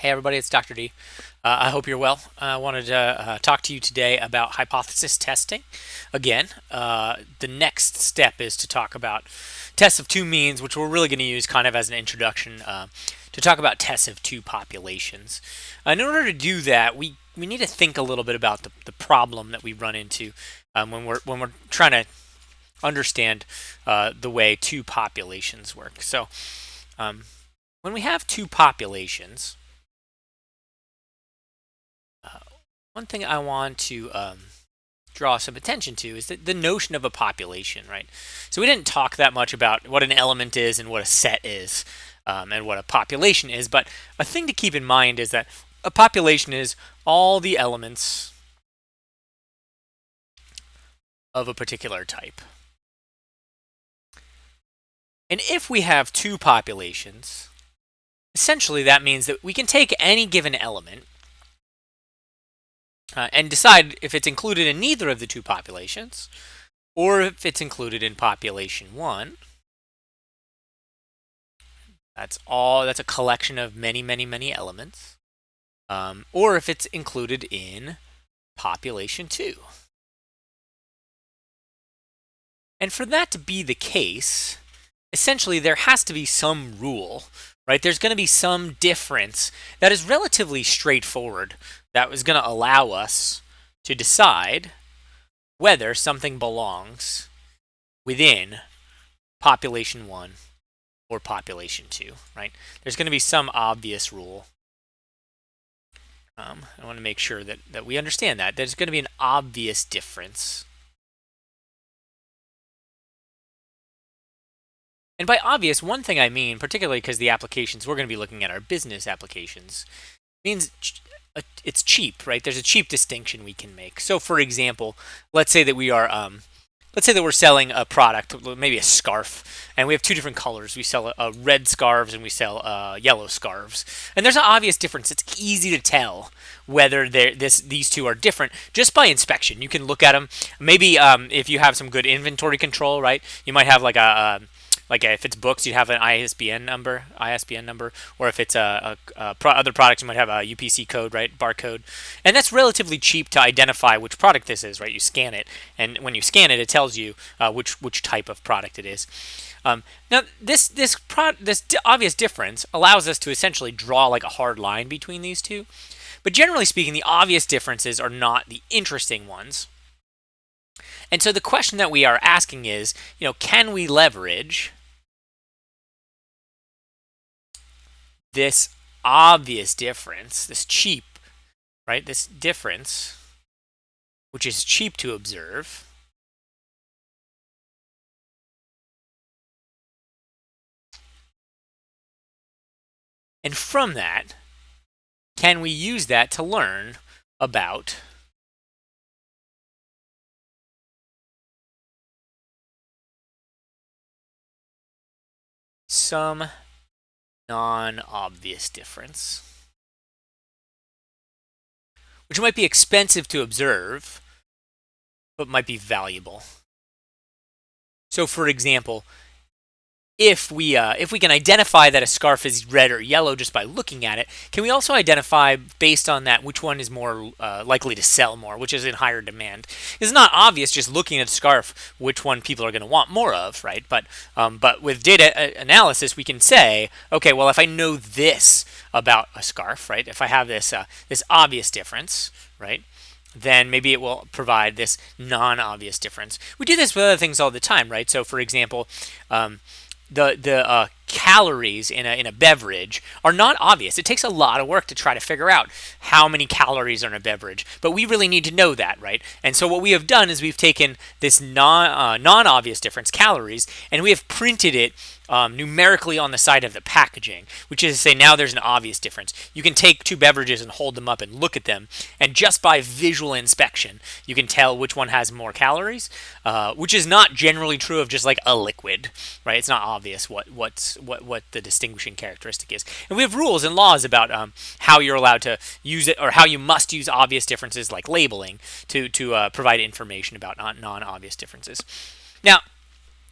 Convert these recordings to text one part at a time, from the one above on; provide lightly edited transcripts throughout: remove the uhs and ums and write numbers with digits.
Hey everybody, it's Dr. D. I hope you're well. I wanted to talk to you today about hypothesis testing. Again, the next step is to talk about tests of two means, which we're really going to use kind of as an introduction to talk about tests of two populations. In order to do that, we need to think a little bit about the problem that we run into when we're trying to understand the way two populations work. So, when we have two populations, one thing I want to draw some attention to is the notion of a population, right? So we didn't talk that much about what an element is and what a set is and what a population is, but a thing to keep in mind is that a population is all the elements of a particular type. And if we have two populations, essentially that means that we can take any given element and decide if it's included in neither of the two populations, or if it's included in population 1. That's a collection of many elements. Or if it's included in population 2. And for that to be the case, essentially there has to be some rule, right? There's going to be some difference that is relatively straightforward that was going to allow us to decide whether something belongs within population 1 or population 2, right? There's going to be some obvious rule. I want to make sure that we understand that. There's going to be an obvious difference. And by obvious, one thing I mean, particularly because the applications we're going to be looking at are business applications, means it's cheap, right? There's a cheap distinction we can make. So, for example, let's say that we're selling a product, maybe a scarf, and we have two different colors. We sell red scarves and we sell yellow scarves, and there's an obvious difference. It's easy to tell whether these two are different just by inspection. You can look at them. Maybe if you have some good inventory control, right? You might have if it's books, you'd have an ISBN number, or if it's other products, you might have a UPC code, right, barcode, and that's relatively cheap to identify which product this is, right? You scan it, and when you scan it, it tells you which type of product it is. Now, this obvious difference allows us to essentially draw like a hard line between these two, but generally speaking, the obvious differences are not the interesting ones. And so the question that we are asking is, can we leverage this obvious difference, this cheap, right? This difference, which is cheap to observe, and from that, can we use that to learn about some non-obvious difference, which might be expensive to observe, but might be valuable. So, for example, if we can identify that a scarf is red or yellow just by looking at it, can we also identify based on that which one is more likely to sell more, which is in higher demand? It's not obvious just looking at a scarf which one people are going to want more of, right? But with data analysis, we can say, okay, well, if I know this about a scarf, right? If I have this obvious difference, right? Then maybe it will provide this non-obvious difference. We do this with other things all the time, right? So, for example, the calories in a beverage are not obvious. It takes a lot of work to try to figure out how many calories are in a beverage, but we really need to know that, right? And so what we have done is we've taken this non-obvious difference, calories, and we have printed it numerically on the side of the packaging, which is to say now there's an obvious difference. You can take two beverages and hold them up and look at them, and just by visual inspection, you can tell which one has more calories, which is not generally true of just like a liquid, right? It's not obvious what the distinguishing characteristic is. And we have rules and laws about how you're allowed to use it, or how you must use obvious differences like labeling to provide information about non-obvious differences. Now,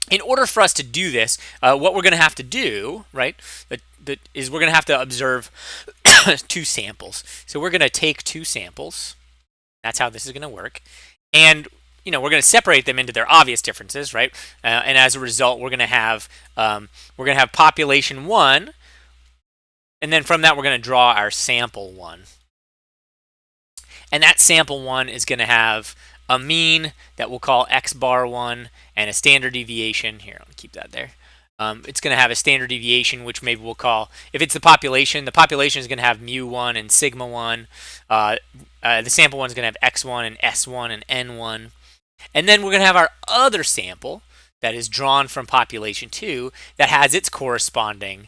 in order for us to do this, what we're going to have to do, right, is we're going to have to observe two samples. So we're going to take two samples. That's how this is going to work. And we're going to separate them into their obvious differences, right? And as a result, we're going to have population 1, and then from that we're going to draw our sample 1. And that sample 1 is going to have a mean that we'll call x bar 1 and a standard deviation. Here, I'll keep that there. It's going to have a standard deviation, which maybe we'll call, if it's the population is going to have mu1 and sigma 1. The sample 1 is going to have x1 and s1 and n1. And then we're going to have our other sample that is drawn from population 2 that has its corresponding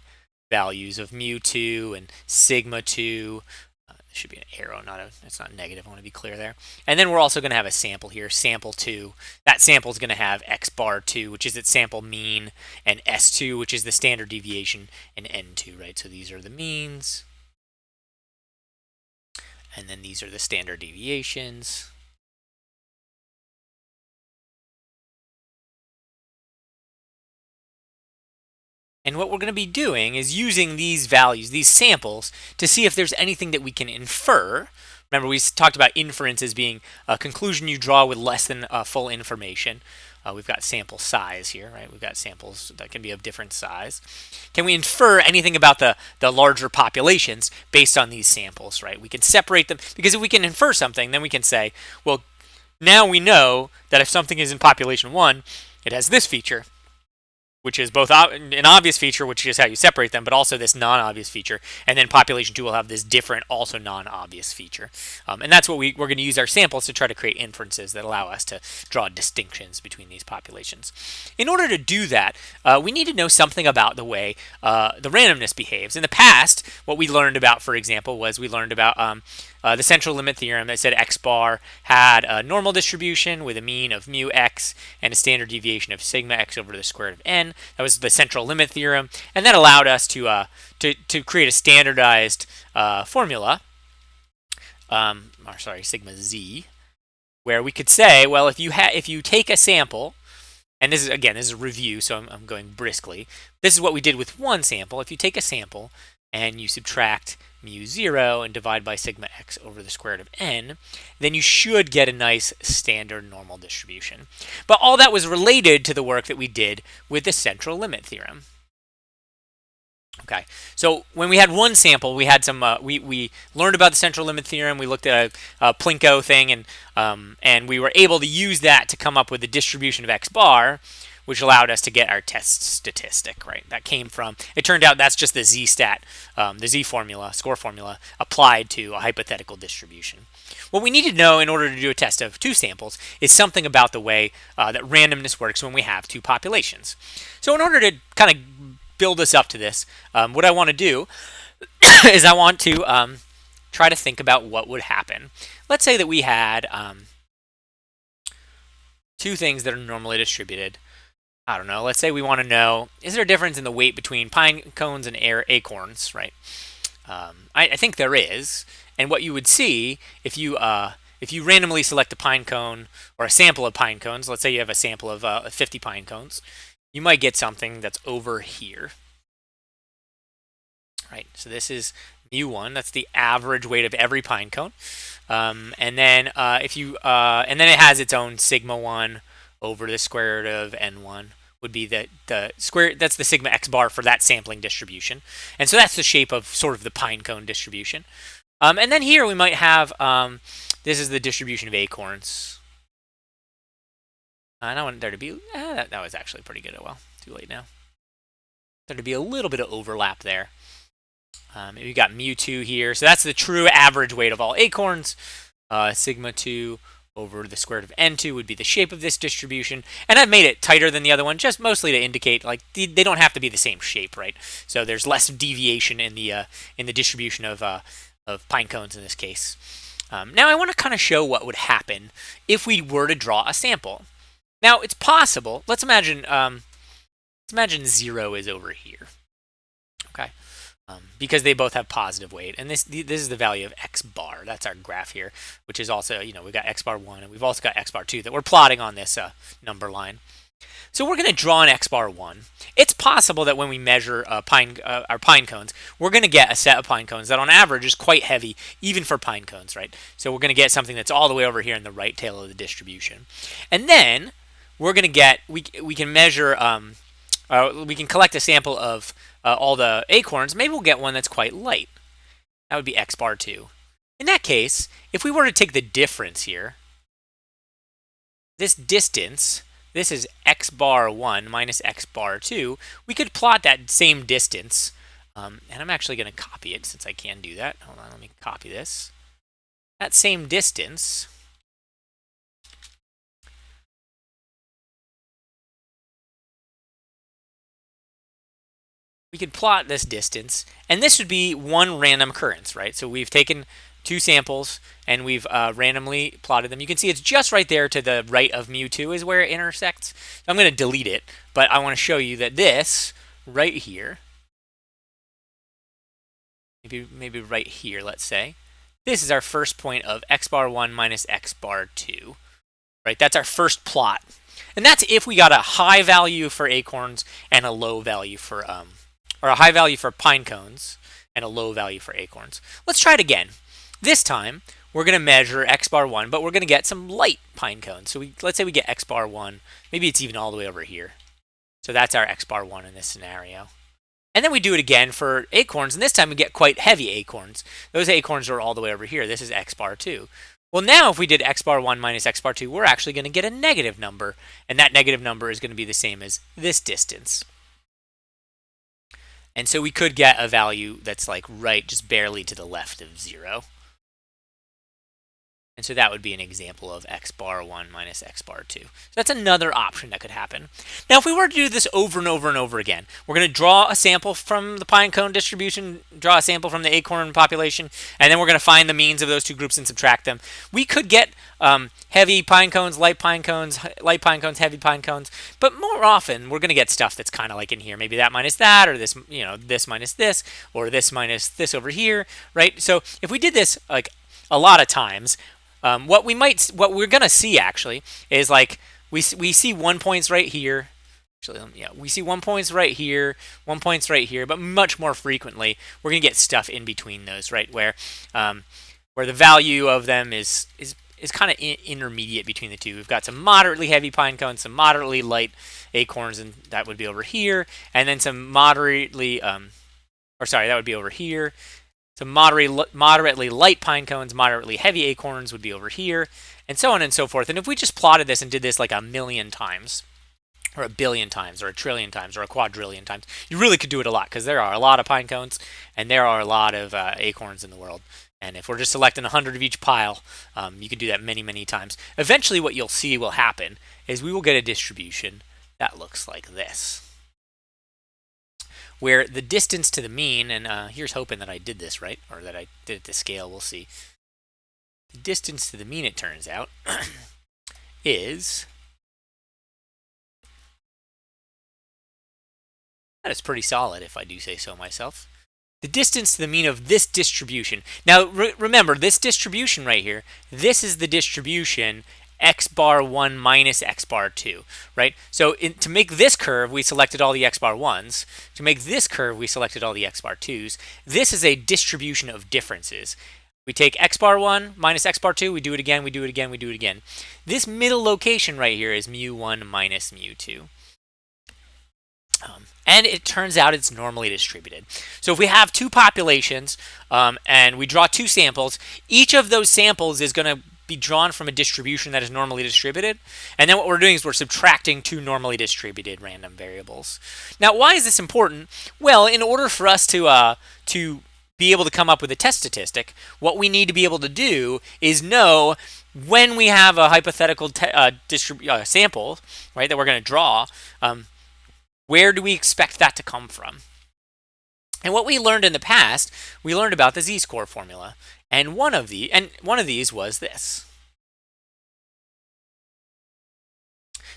values of mu2 and sigma 2. There should be an arrow, it's not negative. I want to be clear there. And then we're also going to have a sample here, sample 2. That sample is going to have x bar 2, which is its sample mean, and s2, which is the standard deviation, and n2, right? So these are the means. And then these are the standard deviations. And what we're going to be doing is using these values, these samples, to see if there's anything that we can infer. Remember, we talked about inference as being a conclusion you draw with less than full information. We've got sample size here, right? We've got samples that can be of different size. Can we infer anything about the larger populations based on these samples, right? We can separate them, because if we can infer something, then we can say, well, now we know that if something is in population 1, it has this feature, which is both an obvious feature, which is how you separate them, but also this non-obvious feature. And then population 2 will have this different, also non-obvious feature. And that's what we're going to use our samples to try to create inferences that allow us to draw distinctions between these populations. In order to do that, we need to know something about the way the randomness behaves. In the past, what we learned about, for example, was we learned about the central limit theorem that said x bar had a normal distribution with a mean of mu x and a standard deviation of sigma x over the square root of n. That was the central limit theorem, and that allowed us to create a standardized formula, sigma z, where we could say, well, if you take a sample, and this is a review, so I'm going briskly. This is what we did with one sample. If you take a sample and you subtract mu0 and divide by sigma x over the square root of n, then you should get a nice standard normal distribution. But all that was related to the work that we did with the central limit theorem. Okay, so when we had one sample, we had some. We learned about the central limit theorem. We looked at a Plinko thing, and we were able to use that to come up with the distribution of x bar, which allowed us to get our test statistic, right? That came from, it turned out that's just the z-stat, the z formula, score formula, applied to a hypothetical distribution. What we need to know in order to do a test of two samples is something about the way that randomness works when we have two populations. So in order to kind of build us up to this, what I want to do is I want to try to think about what would happen. Let's say that we had two things that are normally distributed. I don't know, let's say we want to know, is there a difference in the weight between pine cones and acorns, right? I think there is. And what you would see if you randomly select a pine cone or a sample of pine cones, let's say you have a sample of 50 pine cones, you might get something that's over here. Right, so this is mu1, that's the average weight of every pine cone. And then and then it has its own sigma 1 over the square root of n1 would be the square, that's the sigma x bar for that sampling distribution. And so that's the shape of sort of the pine cone distribution. And then here we might have, this is the distribution of acorns. And I want there to be, that was actually pretty good. Oh well, too late now. There to be a little bit of overlap there. We've got mu2 here. So that's the true average weight of all acorns. Sigma 2 over the square root of n2 would be the shape of this distribution. And I've made it tighter than the other one, just mostly to indicate like they don't have to be the same shape, right? So there's less deviation in the distribution of pine cones in this case. Now I want to kind of show what would happen if we were to draw a sample. Now it's possible. Let's imagine 0 is over here. Okay. Because they both have positive weight, and this is the value of x bar. That's our graph here, which is also, we've got x bar 1, and we've also got x bar 2 that we're plotting on this number line. So we're going to draw an X bar 1. It's possible that when we measure our pine cones, we're going to get a set of pine cones that on average is quite heavy, even for pine cones, right? So we're going to get something that's all the way over here in the right tail of the distribution. And then we're going to get, we can measure, we can collect a sample of all the acorns. Maybe we'll get one that's quite light. That would be X bar 2. In that case, if we were to take the difference here, this distance, this is X bar 1 minus X bar 2, we could plot that same distance, and I'm actually going to copy it since I can do that. Hold on, let me copy this. That same distance, we could plot this distance, and this would be one random occurrence, right? So we've taken two samples and we've randomly plotted them. You can see it's just right there to the right of mu2 is where it intersects. So I'm going to delete it, but I want to show you that this right here, maybe right here, let's say, this is our first point of X bar 1 minus X bar 2, right? That's our first plot. And that's if we got a high value for acorns and a low value for, or a high value for pine cones and a low value for acorns. Let's try it again. This time, we're going to measure X bar 1, but we're going to get some light pine cones. So let's say we get X bar 1. Maybe it's even all the way over here. So that's our X bar 1 in this scenario. And then we do it again for acorns, and this time we get quite heavy acorns. Those acorns are all the way over here. This is X bar 2. Well, now if we did X bar 1 minus X bar 2, we're actually going to get a negative number, and that negative number is going to be the same as this distance. And so we could get a value that's like right, just barely to the left of 0. And so that would be an example of X bar 1 minus X bar 2. So that's another option that could happen. Now, if we were to do this over and over and over again, we're going to draw a sample from the pine cone distribution, draw a sample from the acorn population, and then we're going to find the means of those two groups and subtract them. We could get heavy pine cones, heavy pine cones, but more often we're going to get stuff that's kind of like in here. Maybe that minus that, or this, this minus this, or this minus this over here, right? So if we did this like a lot of times, what we're gonna see actually is like we see 1 points right here. Actually, yeah, we see 1 points right here, 1 points right here, but much more frequently we're gonna get stuff in between those, right? Where the value of them is kind of intermediate between the two. We've got some moderately heavy pine cones, some moderately light acorns, and that would be over here, and then some moderately, that would be over here. Some moderately light pine cones, moderately heavy acorns would be over here, and so on and so forth. And if we just plotted this and did this like a million times, or a billion times, or a trillion times, or a quadrillion times, you really could do it a lot, because there are a lot of pine cones, and there are a lot of acorns in the world. And if we're just selecting 100 of each pile, you could do that many, many times. Eventually what you'll see will happen is we will get a distribution that looks like this, where the distance to the mean, and here's hoping that I did this right, or that I did it to scale, we'll see. The distance to the mean, it turns out, is, that is pretty solid if I do say so myself. The distance to the mean of this distribution. Now remember, this distribution right here, this is the distribution X bar 1 minus X bar 2, right? So to make this curve, we selected all the X bar 1s. To make this curve, we selected all the X bar 2s. This is a distribution of differences. We take X bar 1 minus X bar 2, we do it again, we do it again, we do it again. This middle location right here is mu1 minus mu2. And it turns out it's normally distributed. So if we have two populations and we draw two samples, each of those samples is going to be drawn from a distribution that is normally distributed. And then what we're doing is we're subtracting two normally distributed random variables. Now, why is this important? Well, in order for us to be able to come up with a test statistic, what we need to be able to do is know when we have a hypothetical sample, right, that we're going to draw, where do we expect that to come from? And what we learned in the past, we learned about the Z-score formula. And one of these was this.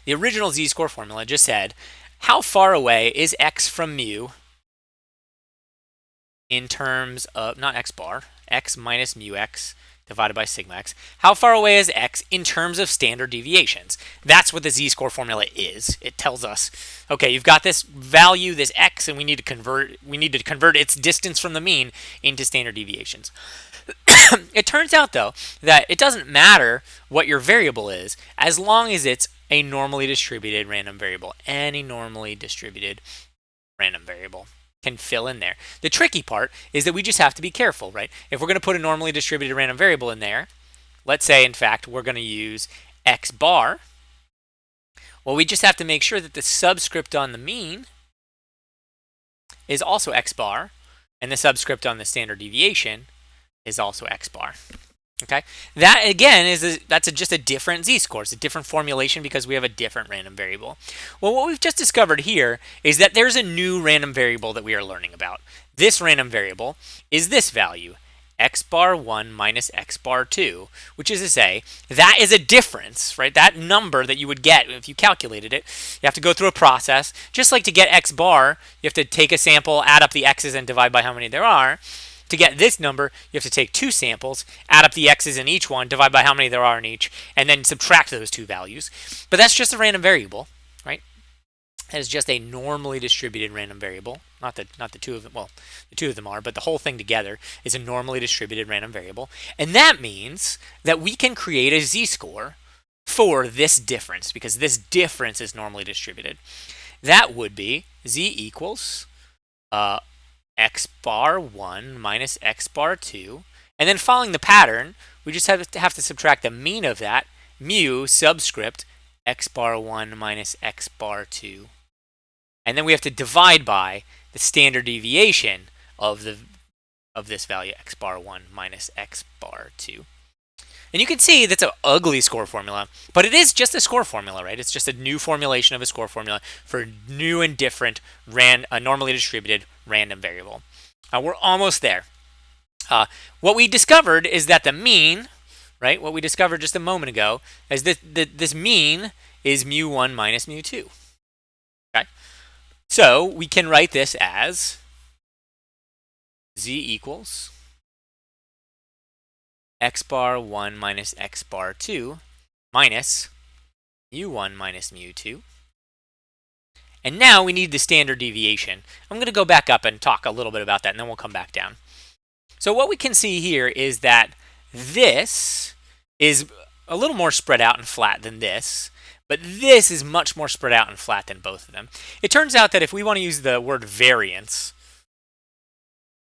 The original Z-score formula just said, how far away is x from mu in terms of, not x bar, x minus mu x divided by sigma x. How far away is x in terms of standard deviations? That's what the z-score formula is. It tells us, okay, you've got this value, this x, and we need to convert its distance from the mean into standard deviations. It turns out, though, that it doesn't matter what your variable is as long as it's a normally distributed random variable. Any normally distributed random variable can fill in there. The tricky part is that we just have to be careful, right? If we're going to put a normally distributed random variable in there, let's say, in fact, we're going to use x bar, well, we just have to make sure that the subscript on the mean is also x bar, and the subscript on the standard deviation is also x bar. Okay, that again that's just a different z-score. It's a different formulation because we have a different random variable. Well, what we've just discovered here is that there's a new random variable that we are learning about. This random variable is this value, x bar 1 minus x bar 2, which is to say that is a difference, right? That number that you would get if you calculated it, you have to go through a process. Just like to get x bar, you have to take a sample, add up the x's, and divide by how many there are. To get this number, you have to take two samples, add up the x's in each one, divide by how many there are in each, and then subtract those two values. But that's just a random variable, right? That is just a normally distributed random variable. Not the two of them, well, the two of them are, but the whole thing together is a normally distributed random variable. And that means that we can create a z-score for this difference, because this difference is normally distributed. That would be z equals x bar 1 minus x bar 2, and then following the pattern, we just have to subtract the mean of that, mu subscript x bar 1 minus x bar 2, and then we have to divide by the standard deviation of this value, x bar 1 minus x bar 2. And you can see that's an ugly score formula, but it is just a score formula, right? It's just a new formulation of a score formula for new and different normally distributed random variable. We're almost there. What we discovered is that the mean, right? What we discovered just a moment ago is that this mean is mu1 minus mu2. Okay, so we can write this as z equals x bar 1 minus x bar 2 minus mu1 minus mu2. And now we need the standard deviation. I'm going to go back up and talk a little bit about that, and then we'll come back down. So what we can see here is that this is a little more spread out and flat than this, but this is much more spread out and flat than both of them. It turns out that if we want to use the word variance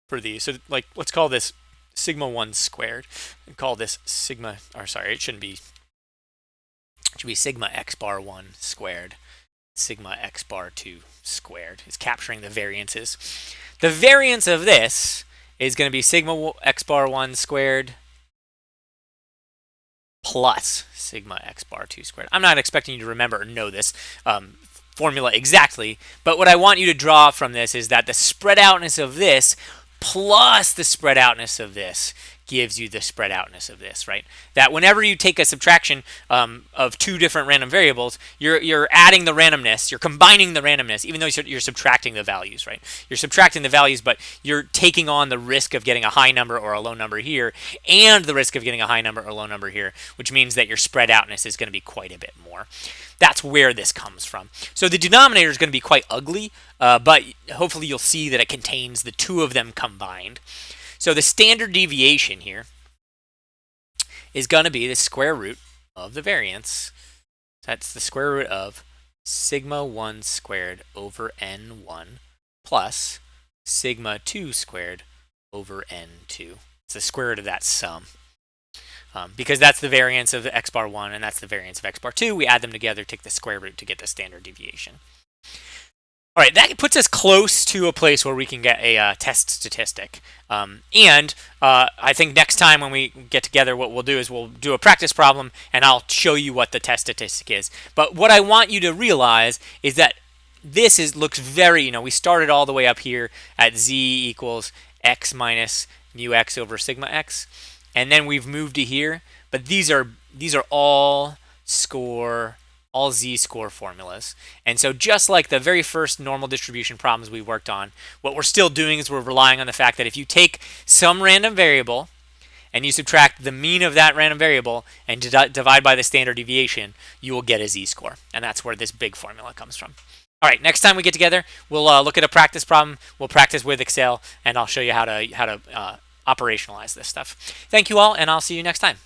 for these, so like let's call this sigma 1 squared, and call this sigma, or sorry, it should be sigma x bar 1 squared, sigma x bar 2 squared. Is capturing the variances. The variance of this is going to be sigma x bar 1 squared plus sigma x bar 2 squared. I'm not expecting you to remember or know this formula exactly, but what I want you to draw from this is that the spread outness of this plus the spread outness of this gives you the spread outness of this, right? That whenever you take a subtraction of two different random variables, you're adding the randomness, you're combining the randomness, even though you're subtracting the values, right? You're subtracting the values, but you're taking on the risk of getting a high number or a low number here, and the risk of getting a high number or low number here, which means that your spread outness is going to be quite a bit more. That's where this comes from. So the denominator is going to be quite ugly, but hopefully you'll see that it contains the two of them combined. So the standard deviation here is going to be the square root of the variance. That's the square root of sigma 1 squared over n1 plus sigma 2 squared over n2. It's the square root of that sum. Because that's the variance of x bar 1 and that's the variance of x bar 2. We add them together, take the square root to get the standard deviation. All right, that puts us close to a place where we can get a test statistic. I think next time when we get together, what we'll do is we'll do a practice problem, and I'll show you what the test statistic is. But what I want you to realize is that this looks very, we started all the way up here at z equals x minus mu x over sigma x, and then we've moved to here. But these are all score all z-score formulas. And so just like the very first normal distribution problems we worked on, what we're still doing is we're relying on the fact that if you take some random variable and you subtract the mean of that random variable and divide by the standard deviation, you will get a z-score. And that's where this big formula comes from. All right, next time we get together, we'll look at a practice problem. We'll practice with Excel, and I'll show you how to operationalize this stuff. Thank you all, and I'll see you next time.